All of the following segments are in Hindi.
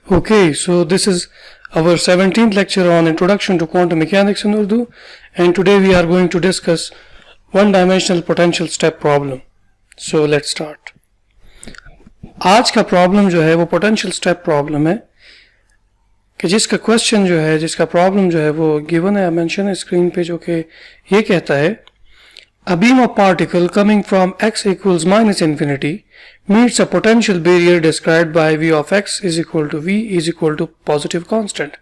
Okay, so this is our 17th lecture on Introduction to Quantum Mechanics in Urdu, and today we are going to discuss one-dimensional potential step problem. So let's start. आज का प्रॉब्लम जो है वो पोटेंशियल स्टेप प्रॉब्लम है कि जिसका क्वेश्चन जो है, जिसका प्रॉब्लम जो है वो गिवन है, मेंशन है स्क्रीन पे, जो कि ये कहता है a beam of particle coming from x equals minus infinity meets a potential barrier described by v of x is equal to v is equal to positive constant.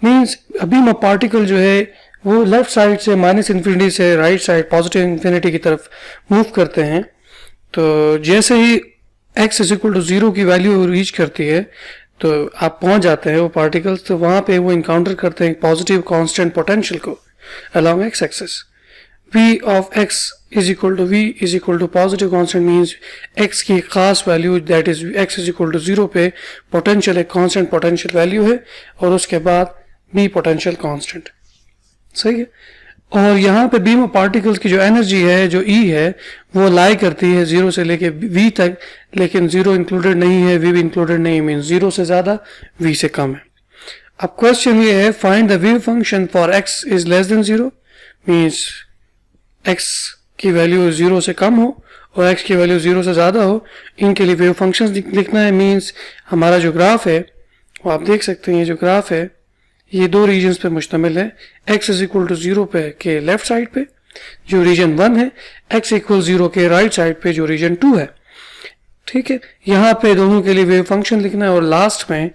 Means a beam of particle जो है वो लेफ्ट साइड से माइनस इन्फिनिटी से राइट साइड पॉजिटिव इन्फिनिटी की तरफ मूव करते हैं, तो जैसे ही x इज इक्वल टू 0 की वैल्यू रीच करती है तो आप पहुंच जाते हैं वो पार्टिकल्स, तो वहां पे वो इनकाउंटर करते हैं पॉजिटिव कांस्टेंट पोटेंशियल को along x axis. v of x is equal to v is equal to positive constant means x की खास value that is x is equal to 0 पे पोटेंशियल एक कांस्टेंट पोटेंशियल वैल्यू है और उसके बाद b पोटेंशियल कांस्टेंट. सही है. और यहाँ पे बीम ऑफ पार्टिकल्स की जो एनर्जी है, जो E है, वो लाई करती है 0 से लेके v तक, लेकिन 0 इंक्लूडेड नहीं है, v भी इंक्लूडेड नहीं, मीन्स 0 से ज़्यादा v से कम है. अब क्वेश्चन ये है, find the wave function for x is less than 0, means x की वैल्यू 0 से कम हो और x की वैल्यू 0 से ज़्यादा हो, इनके लिए वेव फंक्शन लिखना है. मीन्स हमारा जो ग्राफ है वो आप देख सकते हैं, ये जो ग्राफ है ये दो रीजन्स पे मुश्तमिल है. x इज इक्वल टू 0 पे के लेफ्ट साइड पे जो रीजन 1 है, x इक्वल 0 के राइट साइड पे जो रीजन 2 है. ठीक है, यहाँ पे दोनों के लिए वेव फंक्शन लिखना है और लास्ट में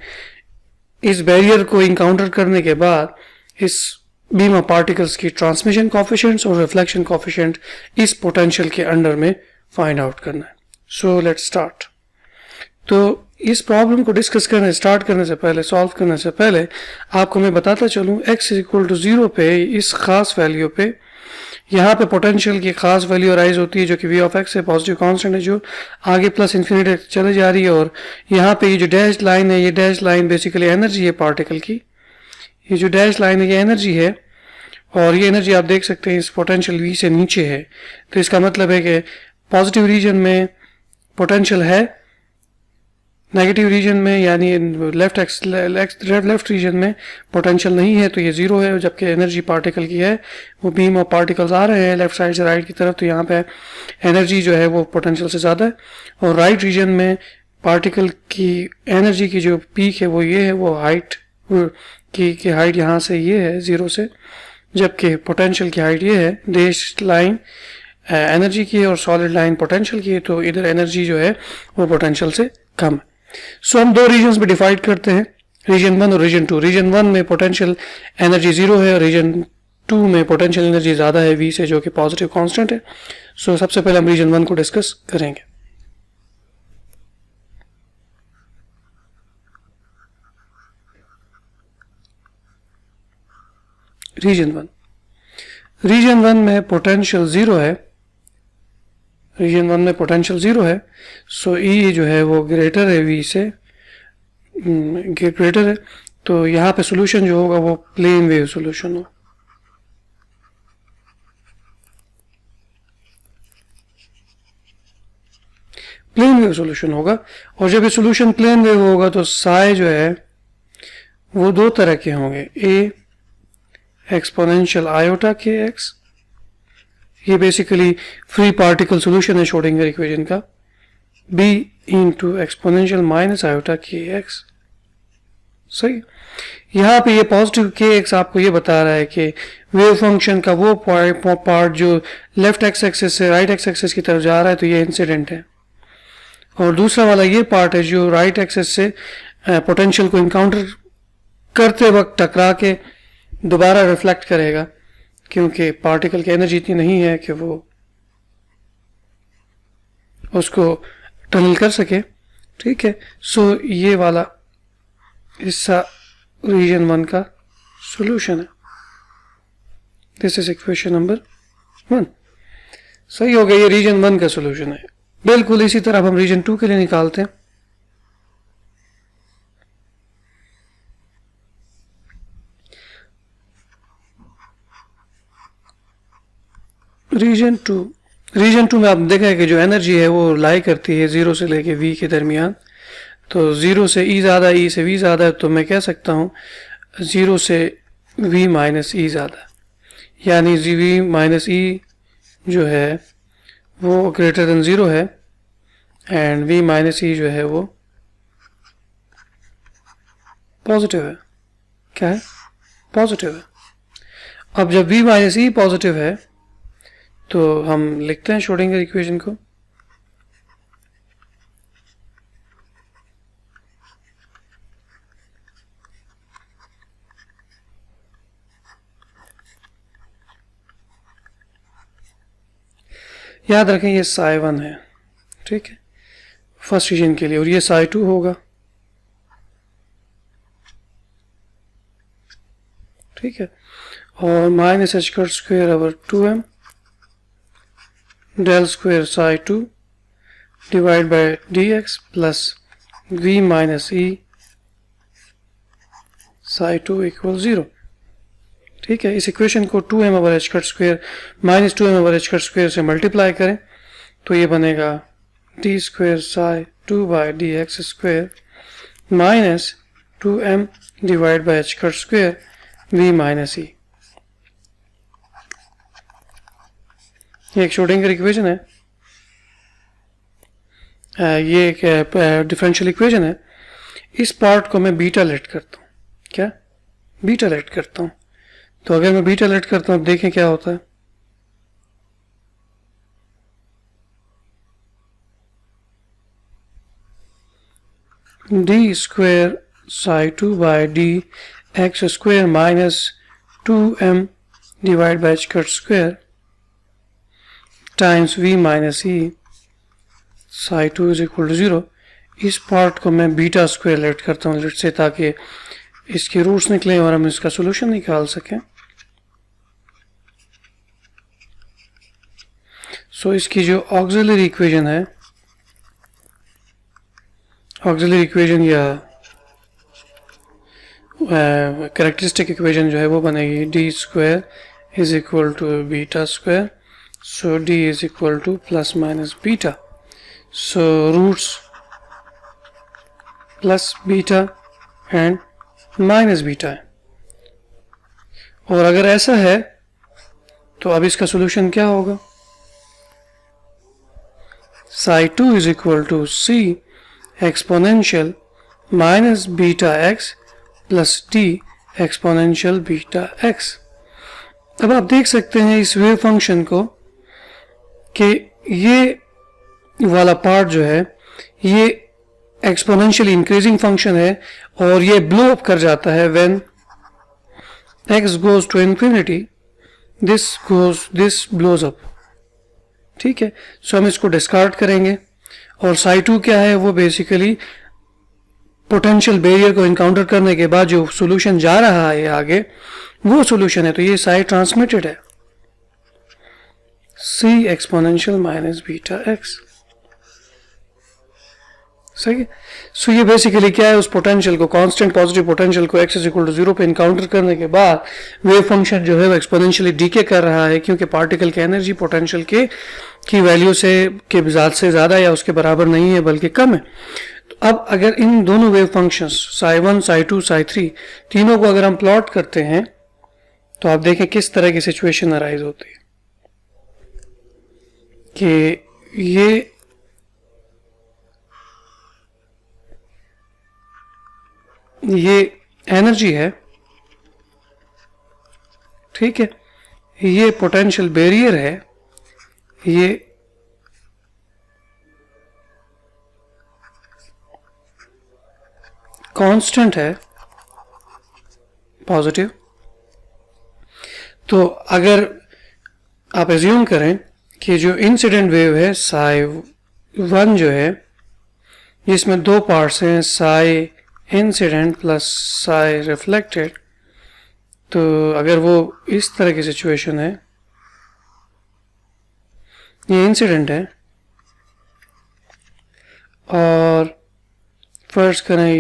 इस बैरियर को इनकाउंटर करने के बाद इस बीम ऑफ पार्टिकल्स की ट्रांसमिशन कोफिशिएंट्स और रिफ्लेक्शन कोफिशिएंट इस पोटेंशियल के अंडर में फाइंड आउट करना है. So let's start. तो इस प्रॉब्लम को डिस्कस करने स्टार्ट करने से पहले, सॉल्व करने से पहले आपको मैं बताता चलूँ, x इक्वल टू 0 पे इस खास वैल्यू पे यहाँ पे पोटेंशियल की खास वैल्यू राइज होती है जो कि v ऑफ x है, पॉजिटिव कांस्टेंट है, जो आगे प्लस इन्फिनिटी चले जा रही है. और यहाँ पे ये जो डैश लाइन है, ये डैश लाइन बेसिकली एनर्जी है पार्टिकल की. ये जो डैश लाइन है ये एनर्जी है और ये एनर्जी आप देख सकते हैं इस पोटेंशियल v से नीचे है. तो इसका मतलब है कि पॉजिटिव रीजन में पोटेंशियल है, नेगेटिव रीजन में यानी लेफ्ट रीजन में पोटेंशियल नहीं है, तो ये 0 है. जबकि एनर्जी पार्टिकल की है, वो बीम ऑफ पार्टिकल्स आ रहे हैं लेफ्ट साइड से राइट की तरफ, तो यहाँ पे एनर्जी जो है वो पोटेंशियल से ज़्यादा है. और राइट रीजन में पार्टिकल की एनर्जी की जो पीक है वो ये है, वो हाइट की हाइट यहाँ से ये है 0 से, जबकि पोटेंशियल की हाइट ये है. डैश लाइन एनर्जी की है और सॉलिड लाइन पोटेंशियल की है, तो इधर एनर्जी जो है वो पोटेंशियल से कम है. सो हम दो रीजन्स में डिवाइड करते हैं, रीजन 1 और रीजन 2. रीजन 1 में पोटेंशियल एनर्जी 0 है और रीजन 2 में पोटेंशियल एनर्जी ज़्यादा है v से, जो कि पॉजिटिव कांस्टेंट है. सो सबसे पहले हम रीजन 1 को डिस्कस करेंगे. रीजन 1 में पोटेंशियल 0 है. रीजन 1 में पोटेंशियल 0 है. सो E जो है वो ग्रेटर है v से, ग्रेटर है. तो यहाँ पे सोल्यूशन जो होगा वो प्लेन वेव सोल्यूशन हो. प्लेन वेव सोल्यूशन होगा. और जब ये सोल्यूशन प्लेन वेव होगा तो साई जो है वो दो तरह के होंगे. ए एक्सपोनेंशियल आयोटा के एक्स, ये बेसिकली फ्री पार्टिकल सोल्यूशन है श्रोडिंगर इक्वेशन का. b into exponential minus iota के एक्स. सही. यहाँ पे ये पॉजिटिव के एक्स आपको ये बता रहा है कि वेव फंक्शन का वो पार्ट जो लेफ्ट एक्स एक्सिस से राइट एक्स एक्सिस की तरफ जा रहा है, तो ये इंसिडेंट है. और दूसरा वाला ये पार्ट है जो राइट एक्सिस से पोटेंशियल को इनकाउंटर करते वक्त टकरा के दोबारा रिफ्लेक्ट करेगा, क्योंकि पार्टिकल की एनर्जी इतनी नहीं है कि वो उसको टनल कर सके. ठीक है. सो ये वाला हिस्सा रीजन 1 का सॉल्यूशन है. This is equation number 1. सही हो गया, ये रीजन 1 का सॉल्यूशन है. बिल्कुल इसी तरह हम रीजन 2 के लिए निकालते हैं. रीजन 2 में आप देखा है कि जो एनर्जी है वो लाई करती है 0 से लेके v के दरमियान. तो 0 से e ज़्यादा, e से v ज़्यादा है, तो मैं कह सकता हूँ 0 से v माइनस ई ज़्यादा, यानी v माइनस ई जो है वो ग्रेटर देन 0 है एंड v माइनस ई जो है वो पॉजिटिव है। क्या है? पॉजिटिव है। अब जब v माइनस ई पॉजिटिव है तो हम लिखते हैं श्रोडिंगर इक्वेशन को। याद रखें ये psi1 है, ठीक है, फर्स्ट रीजन के लिए, और ये psi2 होगा, ठीक है, और minus h cut square over 2m del square psi2 divide by dx plus v minus e psi2 equal 0, ठीक है। इस इक्वेशन को 2m over h cut square minus 2m over h cut square से मल्टीप्लाई करें तो ये बनेगा d square psi2 by dx square minus 2m divide by h cut square v minus e. ये एक श्रोडिंगर इक्वेशन है, ये एक डिफरेंशियल इक्वेशन है। इस पार्ट को मैं बीटा लेट करता हूँ। क्या? बीटा लेट करता हूँ। तो अगर मैं बीटा लेट करता हूँ देखें क्या होता है। D square psi2 by d x square minus 2m divide by h cut square times v minus e psi2 is equal to 0। इस पार्ट को मैं बीटा स्क्वेयर लेट करता हूँ लेट से, ताकि इसके रूट्स निकले और हम इसका सोल्यूशन निकाल सकें। सो इसकी जो ऑक्सिलरी इक्वेशन है, ऑक्सिलरी इक्वेशन या कैरेक्टरिस्टिक इक्वेशन जो है वो बनेगी d square is equal to beta square. So d is equal to plus minus beta. So roots plus beta and minus beta है। और अगर ऐसा है तो अब इसका सोल्यूशन क्या होगा। psi2 is equal to c exponential minus beta x plus t exponential beta x. अब आप देख सकते हैं इस वेव फंक्शन को कि ये वाला पार्ट जो है ये एक्सपोनेंशियली इंक्रीजिंग फंक्शन है और ये ब्लो अप कर जाता है when x goes to infinity, this blows up, ठीक है। सो हम इसको डिस्कार्ड करेंगे और psi2 क्या है, वो बेसिकली पोटेंशियल बैरियर को इनकाउंटर करने के बाद जो सॉल्यूशन जा रहा है आगे वो सॉल्यूशन है। तो ये psi ट्रांसमिटेड है c exponential minus beta x, सही है। सो ये बेसिकली क्या है, उस पोटेंशियल को, कांस्टेंट पॉजिटिव पोटेंशियल को x इज इक्वल टू 0 पे इनकाउंटर करने के बाद वेव फंक्शन जो है वो एक्सपोनेंशियली डीके कर रहा है, क्योंकि पार्टिकल की एनर्जी पोटेंशियल के की वैल्यू से के से ज़्यादा या उसके बराबर नहीं है बल्कि कम है। तो अब अगर इन दोनों wave functions psi1 psi2 psi3 तीनों को अगर हम प्लॉट करते हैं तो आप देखें किस तरह की सिचुएशन अराइज होती है कि ये एनर्जी है, ठीक है, ये पोटेंशियल बैरियर है, ये कांस्टेंट है पॉजिटिव। तो अगर आप एज्यूम करें कि जो इंसिडेंट वेव है psi1 जो है जिसमें दो पार्ट्स हैं, psi incident plus psi reflected, तो अगर वो इस तरह की सिचुएशन है, ये इंसिडेंट है और फर्स्ट करें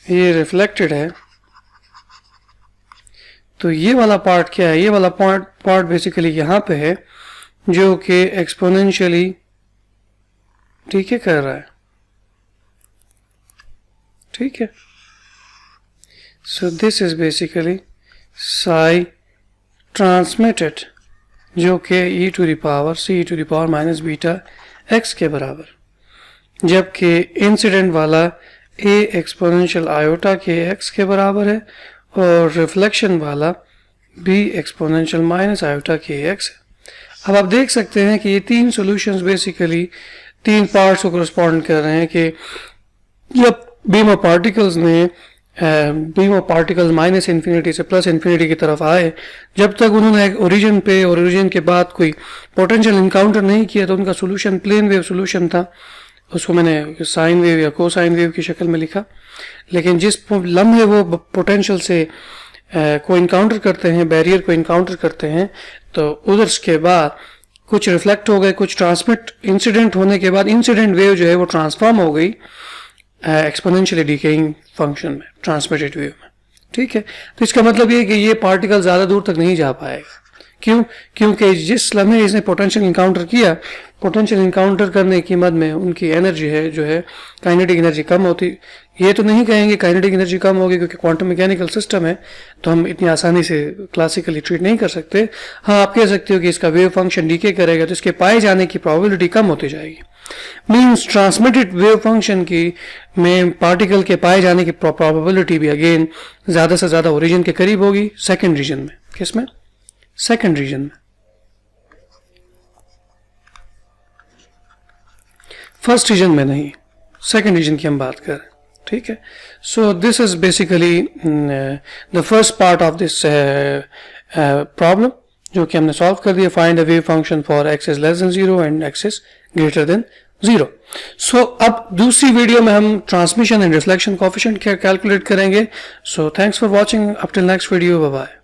ये रिफ्लेक्टेड है, तो ये वाला पार्ट क्या है, ये वाला पार्ट बेसिकली यहाँ पे है जो कि एक्सपोनेंशियली डीके कर रहा है, ठीक है। So this is basically psi transmitted, जो कि e to the power c to the power minus beta x के बराबर, जबकि इंसिडेंट वाला a एक्सपोनेंशियल आयोटा के x के बराबर है और रिफ्लेक्शन वाला b एक्सपोनेंशियल माइनस आयोटा के x है। अब आप देख सकते हैं कि ये तीन सॉल्यूशंस बेसिकली तीन पार्ट्स को कॉरस्पॉन्ड कर रहे हैं कि जब beam of particles minus infinity से प्लस इन्फिनिटी की तरफ आए, जब तक उन्होंने ओरिजिन पे और ओरिजिन के बाद कोई पोटेंशियल इनकाउंटर नहीं किया तो उनका सोल्यूशन प्लेन वेव सोल्यूशन था। उसको मैंने साइन वेव या कोसाइन वेव की शक्ल में लिखा। लेकिन जिस लम्हे वो पोटेंशियल से को इनकाउंटर करते हैं, बैरियर को इनकाउंटर करते हैं, तो उधर के बाद कुछ रिफ्लेक्ट हो गए, कुछ ट्रांसमिट इंसिडेंट होने के बाद इंसिडेंट वेव जो है वो ट्रांसफॉर्म हो गई एक्सपोनेंशियली डिकेइंग फंक्शन में, ट्रांसमिटेड वेव में, ठीक है। तो इसका मतलब ये कि ये पार्टिकल ज़्यादा दूर तक नहीं जा पाएगा। क्यों? क्योंकि जिस लम्हे इसने पोटेंशियल इनकाउंटर किया, पोटेंशियल इनकाउंटर करने की मद में उनकी एनर्जी है जो है काइनेटिक एनर्जी कम होती। ये तो नहीं कहेंगे काइनेटिक एनर्जी कम होगी क्योंकि क्वांटम मैकेनिकल सिस्टम है, तो हम इतनी आसानी से क्लासिकली ट्रीट नहीं कर सकते। हाँ, आप कह सकते हो कि इसका वेव फंक्शन डीके करेगा तो इसके पाए जाने की प्रोबेबिलिटी कम होती जाएगी। मीन्स ट्रांसमिटेड वेव फंक्शन की में पार्टिकल के पाए जाने की प्रोबेबिलिटी भी अगेन ज़्यादा से ज़्यादा ओरिजिन के करीब होगी, सेकेंड रीजन में। किस में? सेकेंड रीजन में। फर्स्ट रीजन में नहीं, सेकेंड रीजन की हम बात करें, ठीक है। So this is basically the first part of this problem जो कि हमने सॉल्व कर दिया। Find a wave function for x is less than 0 and x is greater than 0। So अब दूसरी वीडियो में हम transmission and reflection coefficient calculate करेंगे। So thanks for watching, up till next video, bye bye.